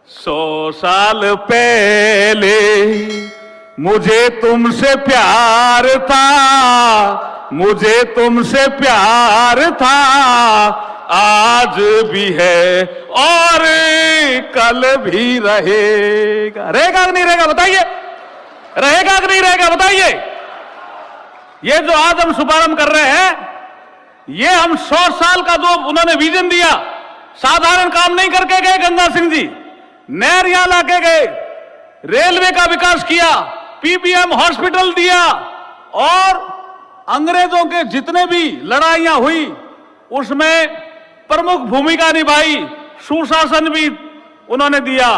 100 साल पहले मुझे तुमसे प्यार था, मुझे तुमसे प्यार था, आज भी है और कल भी रहेगा। रहेगा कि नहीं रहेगा बताइए? रहेगा कि नहीं रहेगा बताइए? ये जो आज हम शुभारंभ कर रहे हैं, ये हम 100 साल का जो उन्होंने विजन दिया, साधारण काम नहीं करके गए गंगा सिंह जी। नहर यहां लाके गए, रेलवे का विकास किया, पीबीएम हॉस्पिटल दिया, और अंग्रेजों के जितने भी लड़ाइयां हुई उसमें प्रमुख भूमिका निभाई, सुशासन भी उन्होंने दिया,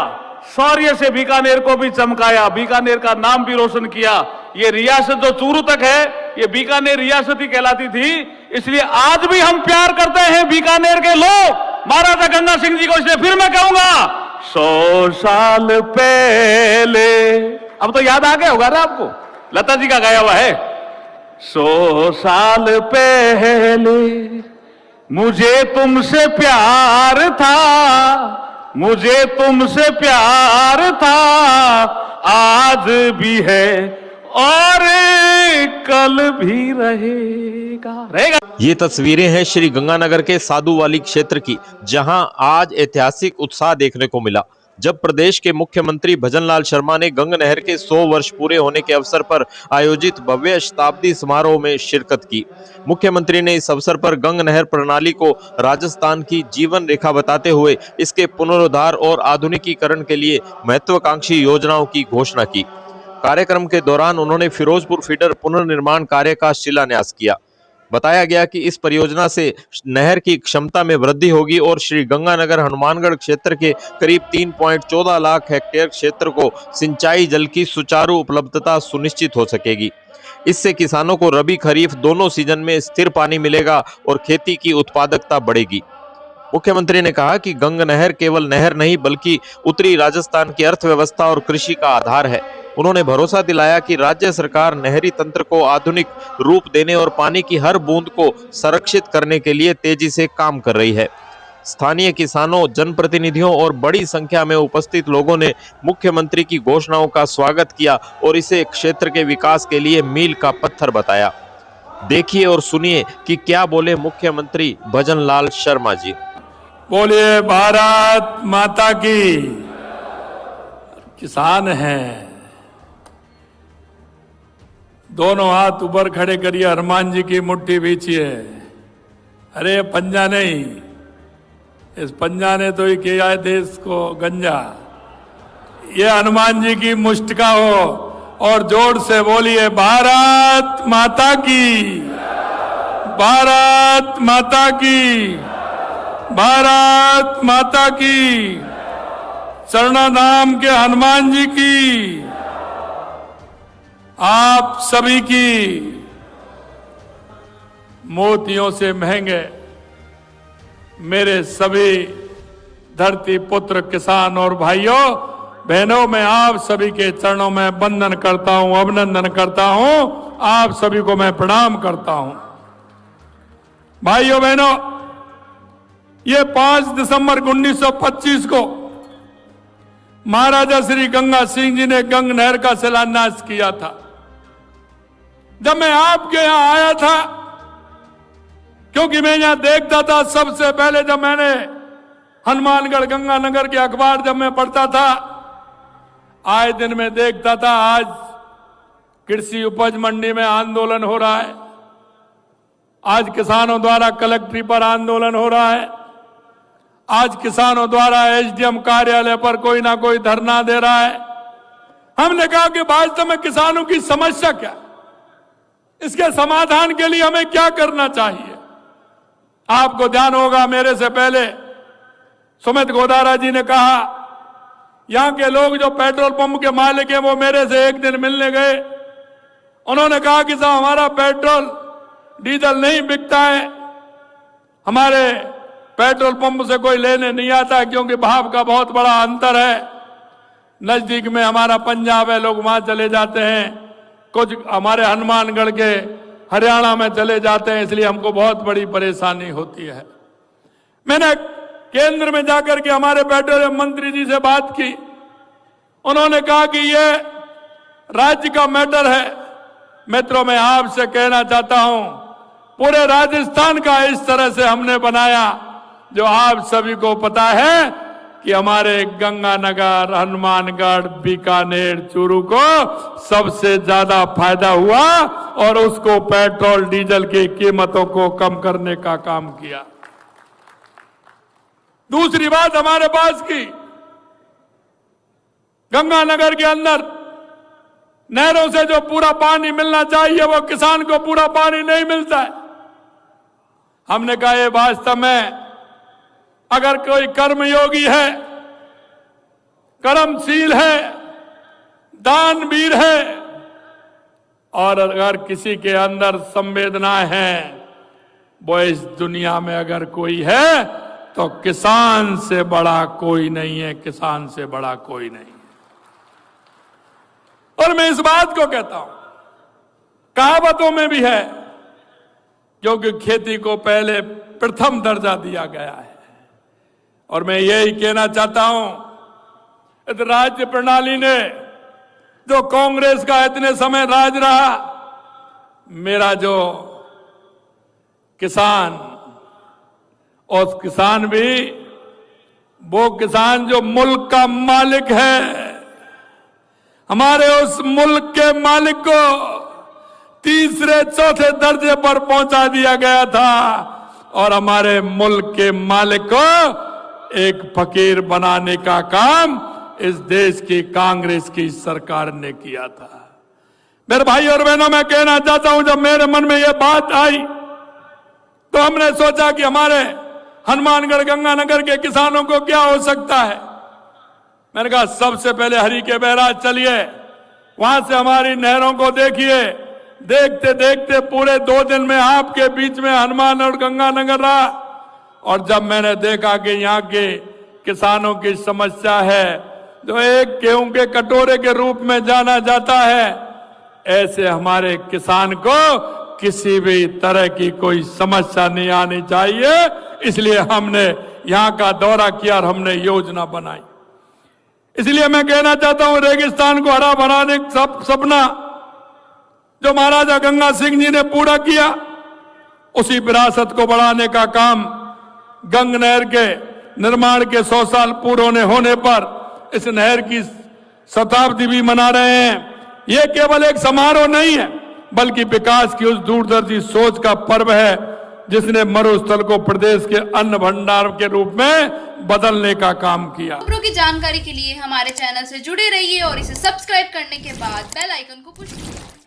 शौर्य से बीकानेर को भी चमकाया, बीकानेर का नाम भी रोशन किया। ये रियासत जो चूरू तक है, ये बीकानेर रियासत ही कहलाती थी। इसलिए आज भी हम प्यार करते हैं बीकानेर के लोग महाराजा गंगा सिंह जी को। इसलिए फिर मैं कहूंगा 100 साल पहले, अब तो याद आ गया होगा ना आपको, लता जी का गाया हुआ है। 100 साल पहले मुझे तुमसे प्यार था, मुझे तुमसे प्यार था, आज भी है और कल भी रहेगा। रहेगा। ये तस्वीरें हैं श्री गंगानगर के साधुवाली क्षेत्र की, जहां आज ऐतिहासिक उत्साह देखने को मिला जब प्रदेश के मुख्यमंत्री भजनलाल शर्मा ने गंगा नहर के 100 वर्ष पूरे होने के अवसर पर आयोजित भव्य शताब्दी समारोह में शिरकत की। मुख्यमंत्री ने इस अवसर पर गंगा नहर प्रणाली को राजस्थान की जीवन रेखा बताते हुए इसके पुनरुद्धार और आधुनिकीकरण के लिए महत्वाकांक्षी योजनाओं की घोषणा की। कार्यक्रम के दौरान उन्होंने फिरोजपुर फीडर पुनर्निर्माण कार्य का शिलान्यास किया। बताया गया कि इस परियोजना से नहर की क्षमता में वृद्धि होगी और श्री गंगानगर हनुमानगढ़ क्षेत्र के करीब 3.14 लाख हेक्टेयर क्षेत्र को सिंचाई जल की सुचारू उपलब्धता सुनिश्चित हो सकेगी। इससे किसानों को रबी खरीफ दोनों सीजन में स्थिर पानी मिलेगा और खेती की उत्पादकता बढ़ेगी। मुख्यमंत्री ने कहा कि गंगा नहर केवल नहर नहीं बल्कि उत्तरी राजस्थान की अर्थव्यवस्था और कृषि का आधार है। उन्होंने भरोसा दिलाया कि राज्य सरकार नहरी तंत्र को आधुनिक रूप देने और पानी की हर बूंद को संरक्षित करने के लिए तेजी से काम कर रही है। स्थानीय किसानों, जनप्रतिनिधियों और बड़ी संख्या में उपस्थित लोगों ने मुख्यमंत्री की घोषणाओं का स्वागत किया और इसे क्षेत्र के विकास के लिए मील का पत्थर बताया। देखिए और सुनिए कि क्या बोले मुख्यमंत्री भजनलाल शर्मा जी। बोलिए भारत माता की। किसान हैं, दोनों हाथ ऊपर खड़े करिए, हनुमान जी की मुट्ठी बीचिए। अरे पंजा नहीं, इस पंजा ने तो ही किया है देश को गंजा। ये हनुमान जी की मुष्टिका हो और जोर से बोलिए भारत माता की, भारत माता की, भारत माता की। चरणाधाम के हनुमान जी की, आप सभी की मोतियों से महंगे मेरे सभी धरती पुत्र किसान और भाइयों बहनों, मैं आप सभी के चरणों में वंदन करता हूं, अभिनंदन करता हूं, आप सभी को मैं प्रणाम करता हूं। भाइयों बहनों, ये 5 दिसंबर 1925 को महाराजा श्री गंगा सिंह जी ने गंगा नहर का शिलान्यास किया था। जब मैं आपके यहां आया था, क्योंकि मैं यहां देखता था सबसे पहले, जब मैंने हनुमानगढ़ गंगानगर के अखबार जब मैं पढ़ता था, आए दिन में देखता था आज कृषि उपज मंडी में आंदोलन हो रहा है, आज किसानों द्वारा कलेक्ट्री पर आंदोलन हो रहा है, आज किसानों द्वारा एसडीएम कार्यालय पर कोई ना कोई धरना दे रहा है। हमने कहा कि वास्तव में किसानों की समस्या क्या है, इसके समाधान के लिए हमें क्या करना चाहिए। आपको ध्यान होगा, मेरे से पहले सुमित गोदारा जी ने कहा, यहां के लोग जो पेट्रोल पंप के मालिक हैं वो मेरे से एक दिन मिलने गए। उन्होंने कहा कि साहब हमारा पेट्रोल डीजल नहीं बिकता है, हमारे पेट्रोल पंप से कोई लेने नहीं आता क्योंकि भाव का बहुत बड़ा अंतर है। नजदीक में हमारा पंजाब है, लोग वहां चले जाते हैं, कुछ हमारे हनुमानगढ़ के हरियाणा में चले जाते हैं, इसलिए हमको बहुत बड़ी परेशानी होती है। मैंने केंद्र में जाकर के हमारे पेट्रोलियम मंत्री जी से बात की। उन्होंने कहा कि ये राज्य का मैटर है। मित्रों, मैं आपसे कहना चाहता हूं, पूरे राजस्थान का इस तरह से हमने बनाया, जो आप सभी को पता है कि हमारे गंगानगर, हनुमानगढ़, बीकानेर, चूरू को सबसे ज्यादा फायदा हुआ और उसको पेट्रोल डीजल की कीमतों को कम करने का काम किया। दूसरी बात हमारे पास की, गंगानगर के अंदर नहरों से जो पूरा पानी मिलना चाहिए वो किसान को पूरा पानी नहीं मिलता है। हमने कहा ये वास्तव में अगर कोई कर्मयोगी है, कर्मशील है, दानवीर है और अगर किसी के अंदर संवेदना है, वो इस दुनिया में अगर कोई है तो किसान से बड़ा कोई नहीं है, किसान से बड़ा कोई नहीं है। और मैं इस बात को कहता हूं, कहावतों में भी है, क्योंकि खेती को पहले प्रथम दर्जा दिया गया है। और मैं यही कहना चाहता हूं, इस राज्य प्रणाली ने जो कांग्रेस का इतने समय राज रहा, मेरा जो किसान, और किसान भी वो किसान जो मुल्क का मालिक है, हमारे उस मुल्क के मालिक को तीसरे चौथे दर्जे पर पहुंचा दिया गया था और हमारे मुल्क के मालिक को एक फकीर बनाने का काम इस देश की कांग्रेस की सरकार ने किया था। मेरे भाई और बहनों, मैं कहना चाहता हूं, जब मेरे मन में यह बात आई तो हमने सोचा कि हमारे हनुमानगढ़, गंगानगर के किसानों को क्या हो सकता है। मैंने कहा सबसे पहले हरी के बैराज चलिए, वहां से हमारी नहरों को देखिए। देखते देखते पूरे 2 दिन में आपके बीच में हनुमान और गंगानगर रहा, और जब मैंने देखा कि यहाँ के किसानों की समस्या है जो एक गेहूं के कटोरे के रूप में जाना जाता है, ऐसे हमारे किसान को किसी भी तरह की कोई समस्या नहीं आनी चाहिए। इसलिए हमने यहाँ का दौरा किया और हमने योजना बनाई। इसलिए मैं कहना चाहता हूं, रेगिस्तान को हरा भराने का सपना जो महाराजा गंगा सिंह जी ने पूरा किया, उसी विरासत को बढ़ाने का काम गंग नहर के निर्माण के 100 साल पूरे होने पर इस नहर की शताब्दी भी मना रहे हैं। ये केवल एक समारोह नहीं है, बल्कि विकास की उस दूरदर्शी सोच का पर्व है जिसने मरुस्थल को प्रदेश के अन्न भंडार के रूप में बदलने का काम किया। खबरों की जानकारी के लिए हमारे चैनल से जुड़े रहिए और इसे सब्सक्राइब करने के बाद बेल आइकन को पुश कीजिए।